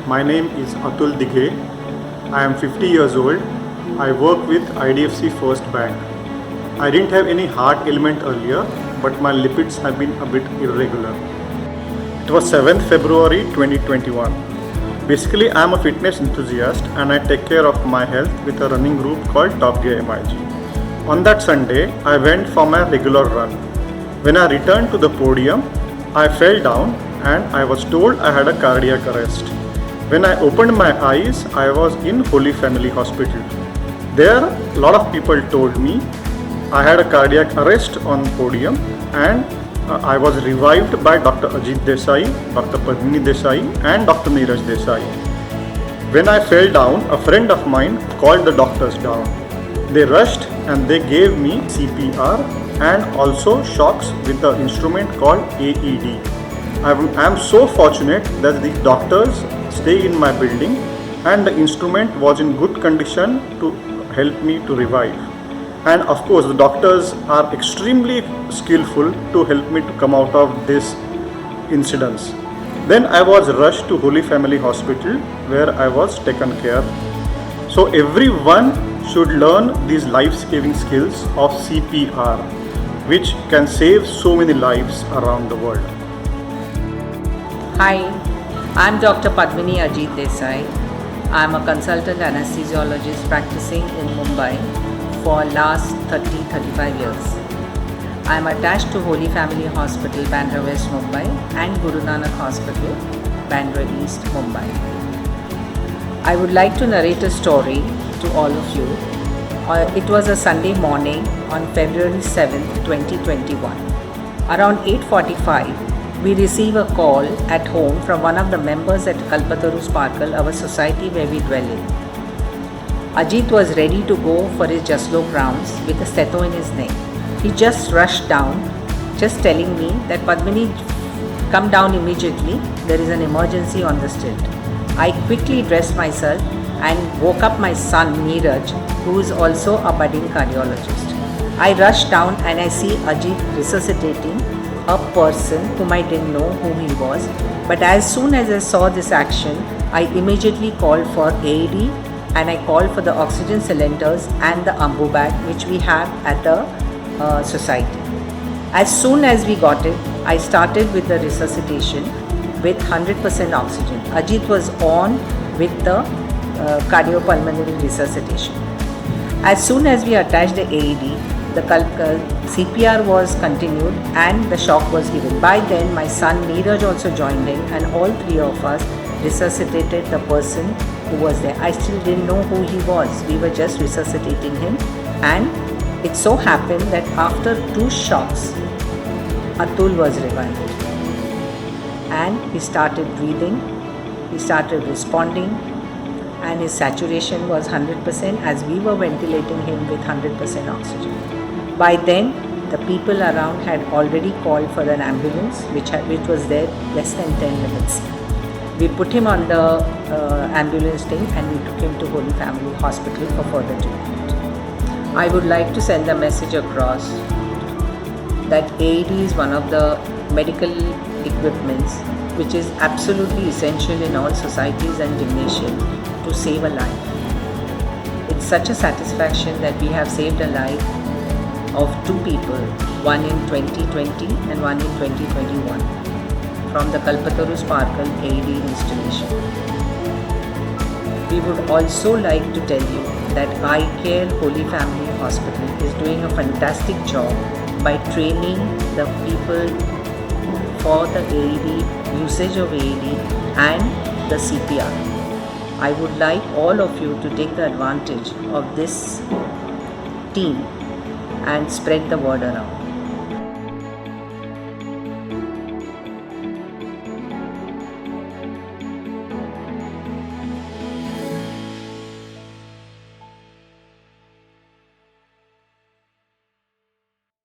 My name is Atul Dighe. I am 50 years old. I work with IDFC First Bank. I didn't have any heart ailment earlier, but my lipids have been a bit irregular. It was 7th February 2021. Basically, I am a fitness enthusiast and I take care of my health with a running group called Top Gear MIG. On that Sunday, I went for my regular run. When I returned to the podium, I fell down and I was told I had a cardiac arrest. When I opened my eyes, I was in Holy Family Hospital. There, a lot of people told me I had a cardiac arrest on podium and I was revived by Dr. Ajit Desai, Dr. Padmini Desai and Dr. Neeraj Desai. When I fell down, a friend of mine called the doctors down. They rushed and they gave me CPR and also shocks with an instrument called AED. I am so fortunate that the doctors stay in my building and the instrument was in good condition to help me to revive. And of course the doctors are extremely skillful to help me to come out of this incidents. Then I was rushed to Holy Family Hospital where I was taken care. So everyone should learn these life-saving skills of CPR, which can save so many lives around the world. Hi, I'm Dr. Padmini Ajit Desai. I'm a consultant anesthesiologist practicing in Mumbai for last 30-35 years. I'm attached to Holy Family Hospital, Bandra West, Mumbai and Guru Nanak Hospital, Bandra East, Mumbai. I would like to narrate a story to all of you. It was a Sunday morning on February 7th, 2021. Around 8:45, we receive a call at home from one of the members at Kalpataru Sparkle, our society where we dwell in. Ajit was ready to go for his Jaslow rounds with a stetho in his neck. He just rushed down, just telling me that Padmini, come down immediately, there is an emergency on the stilt. I quickly dressed myself and woke up my son Neeraj, who is also a budding cardiologist. I rushed down and I see Ajit resuscitating a person whom I didn't know who he was. But as soon as I saw this action, I immediately called for AED and I called for the oxygen cylinders and the ambu bag which we have at the society. As soon as we got it, I started with the resuscitation with 100% oxygen. Ajit was on with the cardiopulmonary resuscitation. As soon as we attached the AED, the CPR was continued and the shock was given. By then, my son Neeraj also joined in and all three of us resuscitated the person who was there. I still didn't know who he was. We were just resuscitating him, and it so happened that after 2 shocks, Atul was revived and he started breathing, he started responding, and his saturation was 100% as we were ventilating him with 100% oxygen. By then, the people around had already called for an ambulance which was there less than 10 minutes. We put him on the ambulance thing and we took him to Holy Family Hospital for further treatment. I would like to send a message across that AED is one of the medical equipments which is absolutely essential in all societies and gymnasium to save a life. It's such a satisfaction that we have saved a life of 2 people, one in 2020 and one in 2021 from the Kalpataru Sparkle AED installation. We would also like to tell you that iCare Holy Family Hospital is doing a fantastic job by training the people for the AED, usage of AED and the CPR. I would like all of you to take the advantage of this team and spread the word around.